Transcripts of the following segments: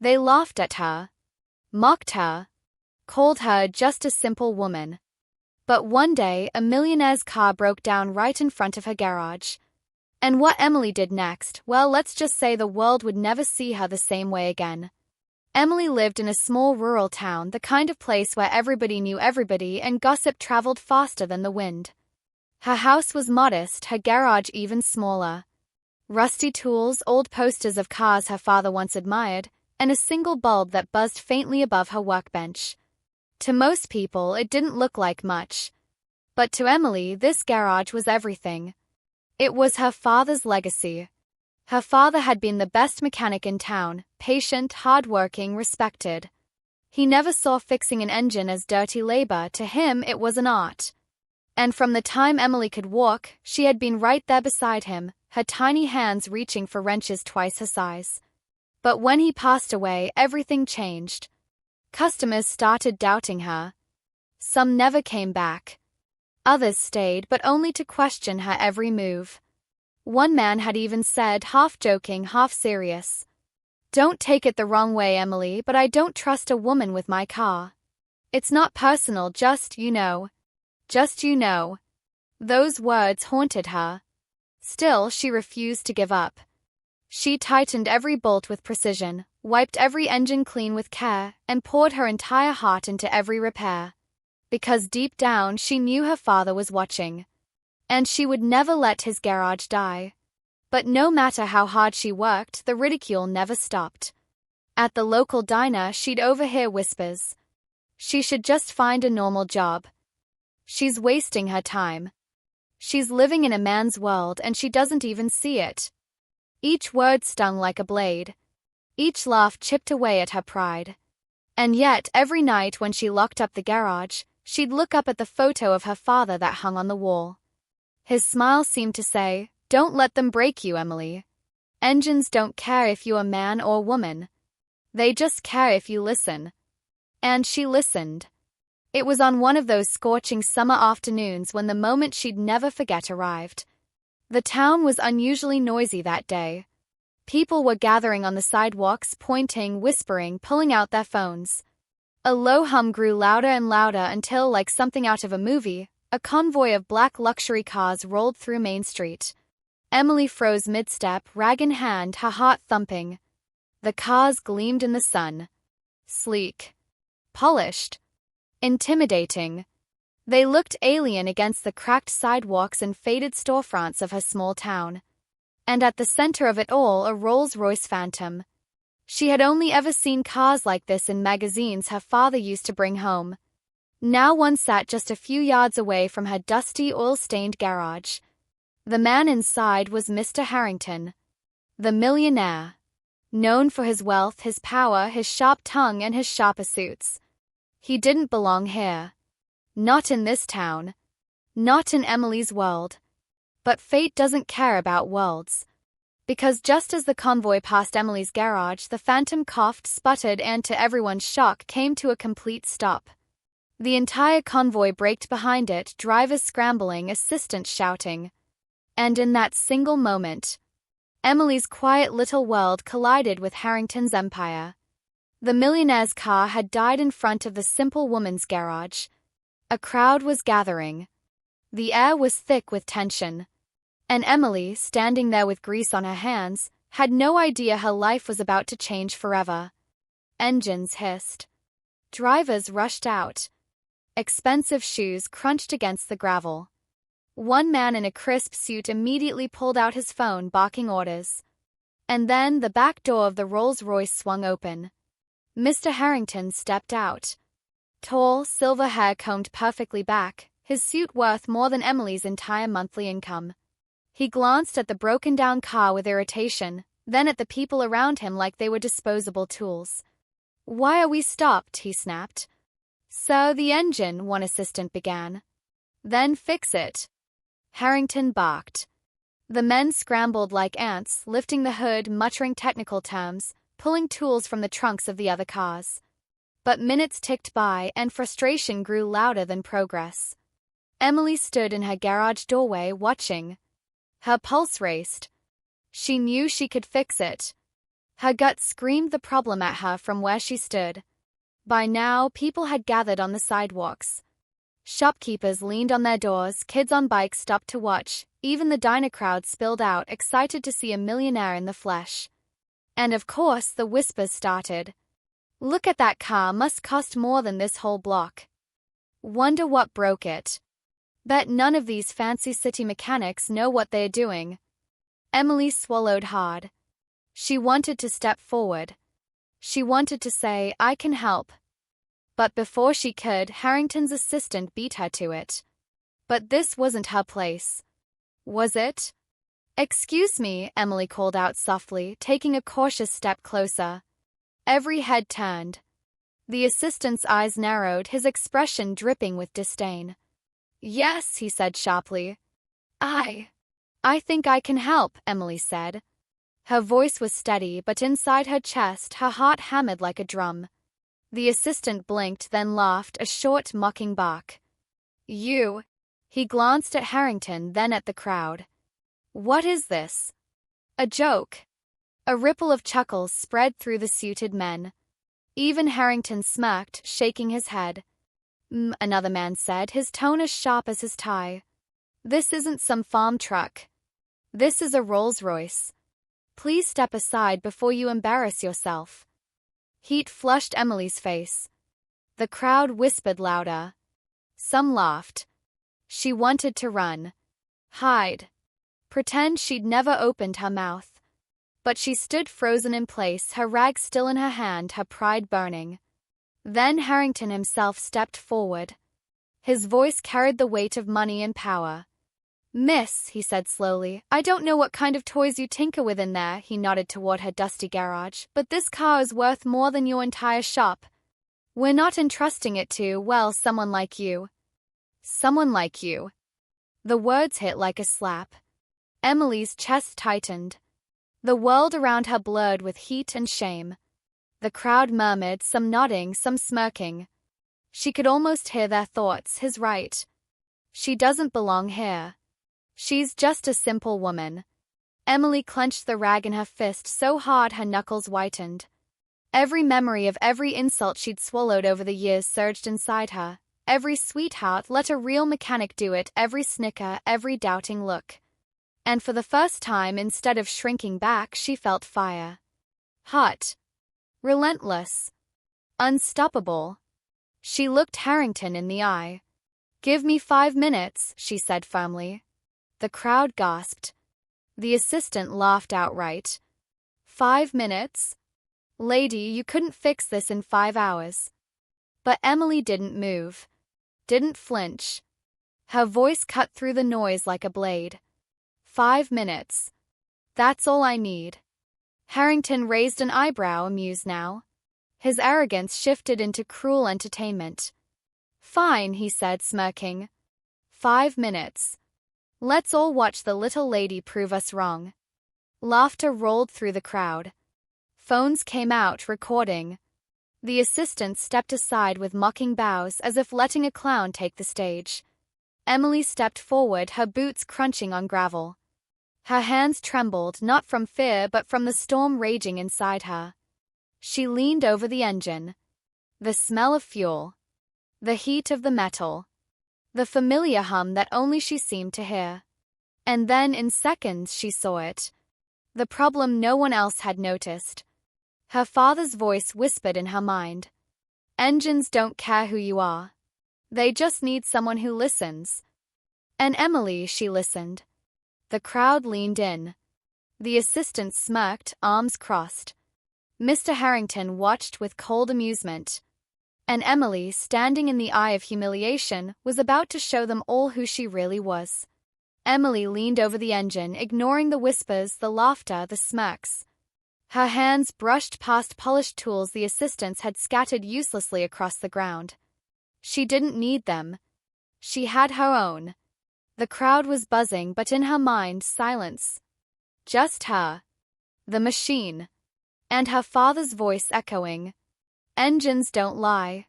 They laughed at her, mocked her, called her just a simple woman. But one day, a millionaire's car broke down right in front of her garage. And what Emily did next, well, let's just say the world would never see her the same way again. Emily lived in a small rural town, the kind of place where everybody knew everybody and gossip traveled faster than the wind. Her house was modest, her garage even smaller. Rusty tools, old posters of cars her father once admired, and a single bulb that buzzed faintly above her workbench. To most people, it didn't look like much. But to Emily, this garage was everything. It was her father's legacy. Her father had been the best mechanic in town, patient, hard-working, respected. He never saw fixing an engine as dirty labor. To him, it was an art. And from the time Emily could walk, she had been right there beside him, her tiny hands reaching for wrenches twice her size. But when he passed away, everything changed. Customers started doubting her. Some never came back. Others stayed, but only to question her every move. One man had even said, half joking, half serious, "Don't take it the wrong way, Emily, but I don't trust a woman with my car. It's not personal, just, you know. Just, you know." Those words haunted her. Still, she refused to give up. She tightened every bolt with precision, wiped every engine clean with care, and poured her entire heart into every repair. Because deep down she knew her father was watching. And she would never let his garage die. But no matter how hard she worked, the ridicule never stopped. At the local diner, she'd overhear whispers. She should just find a normal job. She's wasting her time. She's living in a man's world and she doesn't even see it. Each word stung like a blade. Each laugh chipped away at her pride. And yet, every night when she locked up the garage, she'd look up at the photo of her father that hung on the wall. His smile seemed to say, "Don't let them break you, Emily. Engines don't care if you're a man or woman. They just care if you listen." And she listened. It was on one of those scorching summer afternoons when the moment she'd never forget arrived. The town was unusually noisy that day. People were gathering on the sidewalks, pointing, whispering, pulling out their phones. A low hum grew louder and louder until, like something out of a movie, a convoy of black luxury cars rolled through Main Street. Emily froze mid-step, rag in hand, her heart thumping. The cars gleamed in the sun. Sleek. Polished. Intimidating. They looked alien against the cracked sidewalks and faded storefronts of her small town. And at the center of it all, a Rolls-Royce Phantom. She had only ever seen cars like this in magazines her father used to bring home. Now one sat just a few yards away from her dusty, oil-stained garage. The man inside was Mr. Harrington, the millionaire, known for his wealth, his power, his sharp tongue, and his sharper suits. He didn't belong here. Not in this town. Not in Emily's world. But fate doesn't care about worlds. Because just as the convoy passed Emily's garage, the Phantom coughed, sputtered, and to everyone's shock came to a complete stop. The entire convoy braked behind it, drivers scrambling, assistants shouting. And in that single moment, Emily's quiet little world collided with Harrington's empire. The millionaire's car had died in front of the simple woman's garage. A crowd was gathering. The air was thick with tension. And Emily, standing there with grease on her hands, had no idea her life was about to change forever. Engines hissed. Drivers rushed out. Expensive shoes crunched against the gravel. One man in a crisp suit immediately pulled out his phone, barking orders. And then the back door of the Rolls-Royce swung open. Mr. Harrington stepped out. Tall, silver hair combed perfectly back, his suit worth more than Emily's entire monthly income. He glanced at the broken-down car with irritation, then at the people around him like they were disposable tools. "Why are we stopped?" he snapped. "So the engine," one assistant began. "Then fix it." Harrington barked. The men scrambled like ants, lifting the hood, muttering technical terms, pulling tools from the trunks of the other cars. But minutes ticked by, and frustration grew louder than progress. Emily stood in her garage doorway, watching. Her pulse raced. She knew she could fix it. Her gut screamed the problem at her from where she stood. By now, people had gathered on the sidewalks. Shopkeepers leaned on their doors, kids on bikes stopped to watch, even the diner crowd spilled out, excited to see a millionaire in the flesh. And of course, the whispers started. Look at that car, must cost more than this whole block. Wonder what broke it. Bet none of these fancy city mechanics know what they're doing. Emily swallowed hard. She wanted to step forward. She wanted to say, I can help. But before she could, Harrington's assistant beat her to it. But this wasn't her place. Was it? Excuse me, Emily called out softly, taking a cautious step closer. Every head turned. The assistant's eyes narrowed, his expression dripping with disdain. Yes, he said sharply. I think I can help, Emily said. Her voice was steady, but inside her chest, her heart hammered like a drum. The assistant blinked, then laughed, a short, mocking bark. You? He glanced at Harrington, then at the crowd. What is this? A joke? A ripple of chuckles spread through the suited men. Even Harrington smirked, shaking his head. Another man said, his tone as sharp as his tie. This isn't some farm truck. This is a Rolls-Royce. Please step aside before you embarrass yourself. Heat flushed Emily's face. The crowd whispered louder. Some laughed. She wanted to run. Hide. Pretend she'd never opened her mouth. But she stood frozen in place, her rag still in her hand, her pride burning. Then Harrington himself stepped forward. His voice carried the weight of money and power. Miss, he said slowly, I don't know what kind of toys you tinker with in there, he nodded toward her dusty garage, but this car is worth more than your entire shop. We're not entrusting it to, well, someone like you. Someone like you. The words hit like a slap. Emily's chest tightened. The world around her blurred with heat and shame. The crowd murmured, some nodding, some smirking. She could almost hear their thoughts, his right. She doesn't belong here. She's just a simple woman. Emily clenched the rag in her fist so hard her knuckles whitened. Every memory of every insult she'd swallowed over the years surged inside her. Every sweetheart, let a real mechanic do it, every snicker, every doubting look. And for the first time, instead of shrinking back, she felt fire. Hot. Relentless. Unstoppable. She looked Harrington in the eye. Give me 5 minutes, she said firmly. The crowd gasped. The assistant laughed outright. 5 minutes? Lady, you couldn't fix this in 5 hours. But Emily didn't move. Didn't flinch. Her voice cut through the noise like a blade. 5 minutes. That's all I need. Harrington raised an eyebrow, amused now. His arrogance shifted into cruel entertainment. Fine, he said, smirking. 5 minutes. Let's all watch the little lady prove us wrong. Laughter rolled through the crowd. Phones came out, recording. The assistant stepped aside with mocking bows, as if letting a clown take the stage. Emily stepped forward, her boots crunching on gravel. Her hands trembled, not from fear but from the storm raging inside her. She leaned over the engine. The smell of fuel. The heat of the metal. The familiar hum that only she seemed to hear. And then in seconds she saw it. The problem no one else had noticed. Her father's voice whispered in her mind. Engines don't care who you are. They just need someone who listens. And Emily, she listened. The crowd leaned in. The assistant smirked, arms crossed. Mr. Harrington watched with cold amusement. And Emily, standing in the eye of humiliation, was about to show them all who she really was. Emily leaned over the engine, ignoring the whispers, the laughter, the smirks. Her hands brushed past polished tools the assistants had scattered uselessly across the ground. She didn't need them. She had her own. The crowd was buzzing, but in her mind, silence. Just her. The machine. And her father's voice echoing. Engines don't lie.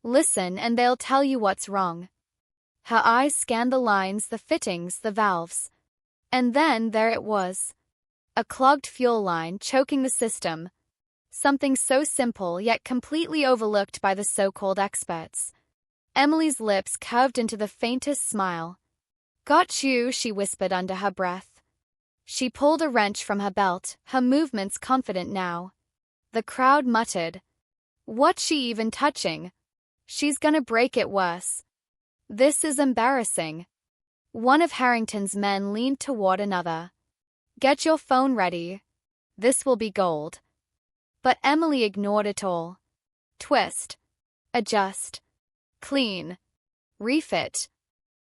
Listen and they'll tell you what's wrong. Her eyes scanned the lines, the fittings, the valves. And then there it was. A clogged fuel line choking the system. Something so simple yet completely overlooked by the so-called experts. Emily's lips curved into the faintest smile. "Got you," she whispered under her breath. She pulled a wrench from her belt, her movements confident now. The crowd muttered. "What's she even touching? She's gonna break it worse. This is embarrassing." One of Harrington's men leaned toward another. "Get your phone ready. This will be gold." But Emily ignored it all. Twist. Adjust. Clean. Refit.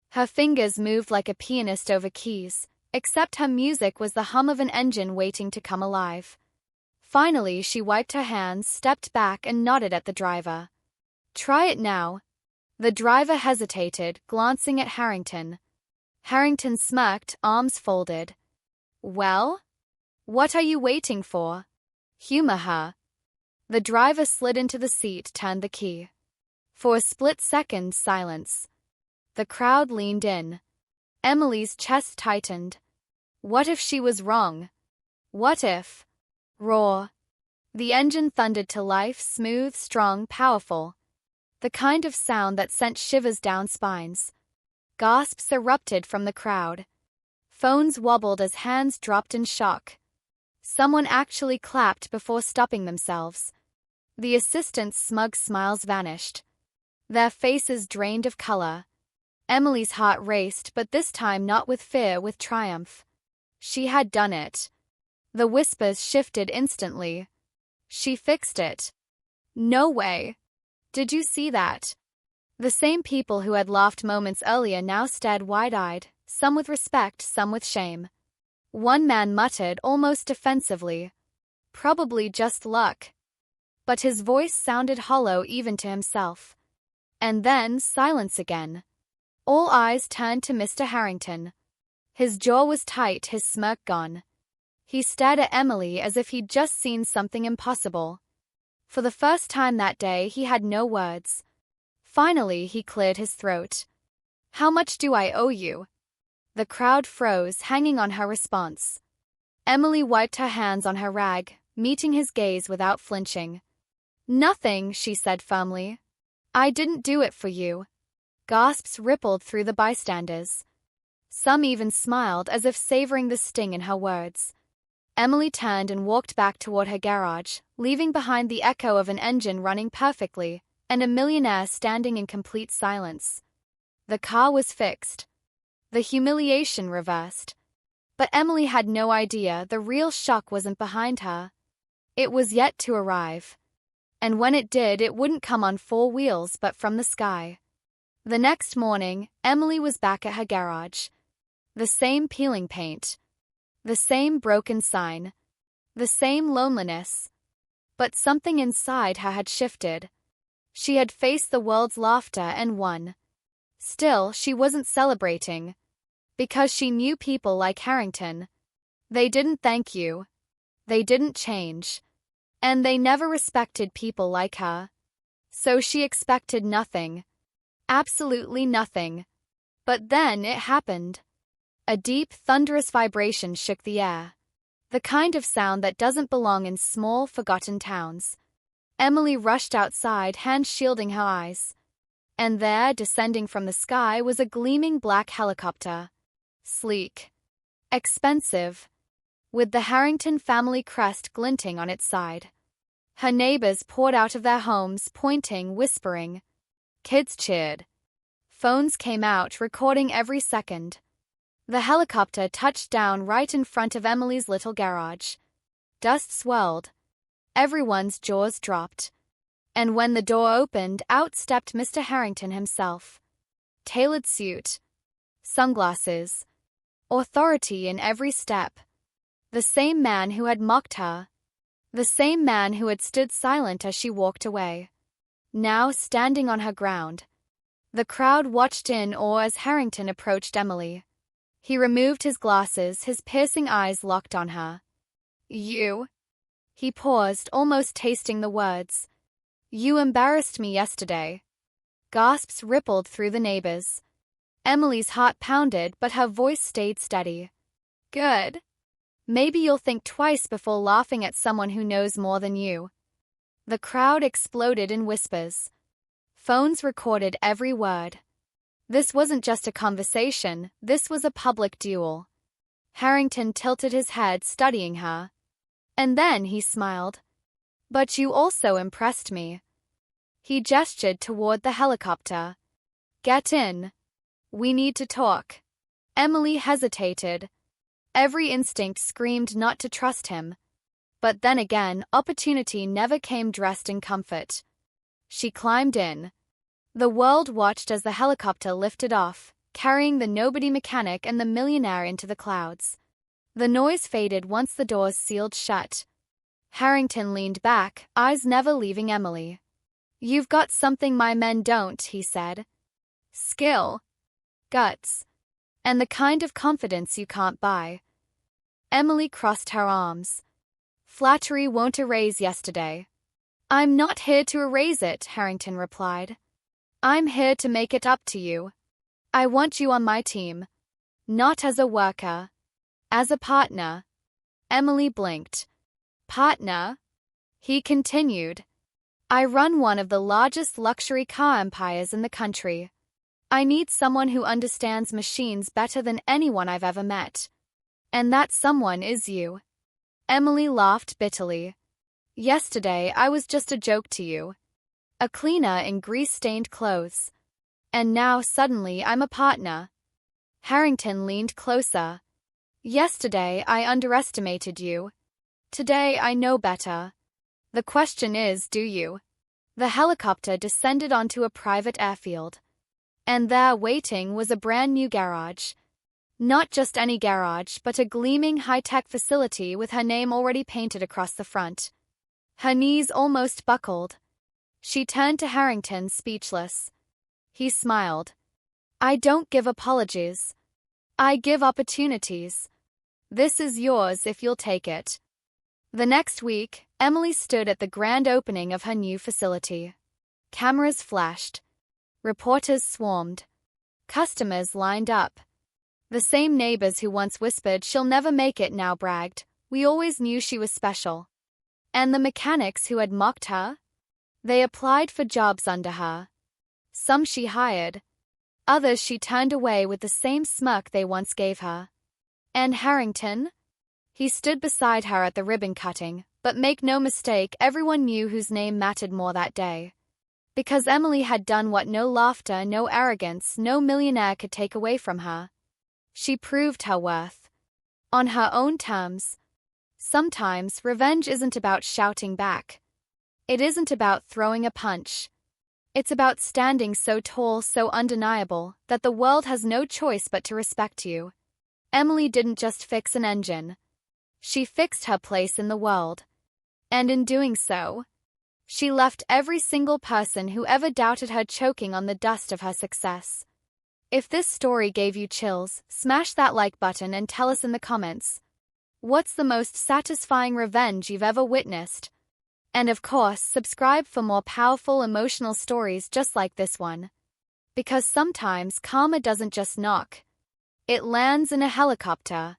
Her fingers moved like a pianist over keys, except her music was the hum of an engine waiting to come alive. Finally, she wiped her hands, stepped back, and nodded at the driver. "Try it now." The driver hesitated, glancing at Harrington. Harrington smirked, arms folded. "Well? What are you waiting for? Humor her." The driver slid into the seat, turned the key. For a split second, silence. The crowd leaned in. Emily's chest tightened. What if she was wrong? What if? Roar. The engine thundered to life, smooth, strong, powerful. The kind of sound that sent shivers down spines. Gasps erupted from the crowd. Phones wobbled as hands dropped in shock. Someone actually clapped before stopping themselves. The assistants' smug smiles vanished. Their faces drained of color. Emily's heart raced, but this time not with fear, with triumph. She had done it. The whispers shifted instantly. She fixed it. No way. Did you see that? The same people who had laughed moments earlier now stared wide-eyed, some with respect, some with shame. One man muttered, almost defensively, "Probably just luck." But his voice sounded hollow even to himself. And then silence again. All eyes turned to Mr. Harrington. His jaw was tight, his smirk gone. He stared at Emily as if he'd just seen something impossible. For the first time that day, he had no words. Finally, he cleared his throat. "How much do I owe you?" The crowd froze, hanging on her response. Emily wiped her hands on her rag, meeting his gaze without flinching. "Nothing," she said firmly. "I didn't do it for you." Gasps rippled through the bystanders. Some even smiled, as if savoring the sting in her words. Emily turned and walked back toward her garage, leaving behind the echo of an engine running perfectly, and a millionaire standing in complete silence. The car was fixed. The humiliation reversed. But Emily had no idea the real shock wasn't behind her. It was yet to arrive. And when it did, it wouldn't come on 4 wheels but from the sky. The next morning, Emily was back at her garage. The same peeling paint. The same broken sign. The same loneliness. But something inside her had shifted. She had faced the world's laughter and won. Still, she wasn't celebrating. Because she knew people like Harrington. They didn't thank you. They didn't change. And they never respected people like her. So she expected nothing. Absolutely nothing. But then it happened. A deep, thunderous vibration shook the air. The kind of sound that doesn't belong in small, forgotten towns. Emily rushed outside, hands shielding her eyes. And there, descending from the sky, was a gleaming black helicopter. Sleek. Expensive. With the Harrington family crest glinting on its side. Her neighbors poured out of their homes, pointing, whispering. Kids cheered. Phones came out, recording every second. The helicopter touched down right in front of Emily's little garage. Dust swirled. Everyone's jaws dropped. And when the door opened, out stepped Mr. Harrington himself. Tailored suit. Sunglasses. Authority in every step. The same man who had mocked her. The same man who had stood silent as she walked away. Now standing on her ground. The crowd watched in awe as Harrington approached Emily. He removed his glasses, his piercing eyes locked on her. "You?" He paused, almost tasting the words. "You embarrassed me yesterday." Gasps rippled through the neighbors. Emily's heart pounded, but her voice stayed steady. "Good. Maybe you'll think twice before laughing at someone who knows more than you. The crowd exploded in whispers. Phones recorded every word. This wasn't just a conversation, this was a public duel. Harrington tilted his head, studying her. And then he smiled. But you also impressed me. He gestured toward the helicopter. Get in. We need to talk. Emily hesitated. Every instinct screamed not to trust him. But then again, opportunity never came dressed in comfort. She climbed in. The world watched as the helicopter lifted off, carrying the nobody mechanic and the millionaire into the clouds. The noise faded once the doors sealed shut. Harrington leaned back, eyes never leaving Emily. You've got something my men don't, he said. Skill, guts, and the kind of confidence you can't buy. Emily crossed her arms. Flattery won't erase yesterday. I'm not here to erase it, Harrington replied. I'm here to make it up to you. I want you on my team. Not as a worker. As a partner. Emily blinked. Partner? He continued. I run one of the largest luxury car empires in the country. I need someone who understands machines better than anyone I've ever met. And that someone is you. Emily laughed bitterly. Yesterday I was just a joke to you. A cleaner in grease-stained clothes. And now suddenly I'm a partner. Harrington leaned closer. Yesterday I underestimated you. Today I know better. The question is, do you? The helicopter descended onto a private airfield. And there waiting was a brand new garage. Not just any garage, but a gleaming high-tech facility with her name already painted across the front. Her knees almost buckled. She turned to Harrington, speechless. He smiled. I don't give apologies. I give opportunities. This is yours if you'll take it. The next week, Emily stood at the grand opening of her new facility. Cameras flashed. Reporters swarmed. Customers lined up. The same neighbors who once whispered she'll never make it now bragged, we always knew she was special. And the mechanics who had mocked her? They applied for jobs under her. Some she hired. Others she turned away with the same smirk they once gave her. And Harrington? He stood beside her at the ribbon cutting, but make no mistake, everyone knew whose name mattered more that day. Because Emily had done what no laughter, no arrogance, no millionaire could take away from her. She proved her worth. On her own terms. Sometimes revenge isn't about shouting back. It isn't about throwing a punch. It's about standing so tall, so undeniable, that the world has no choice but to respect you. Emily didn't just fix an engine. She fixed her place in the world. And in doing so, she left every single person who ever doubted her choking on the dust of her success. If this story gave you chills, smash that like button and tell us in the comments. What's the most satisfying revenge you've ever witnessed? And of course, subscribe for more powerful emotional stories just like this one. Because sometimes karma doesn't just knock. It lands in a helicopter.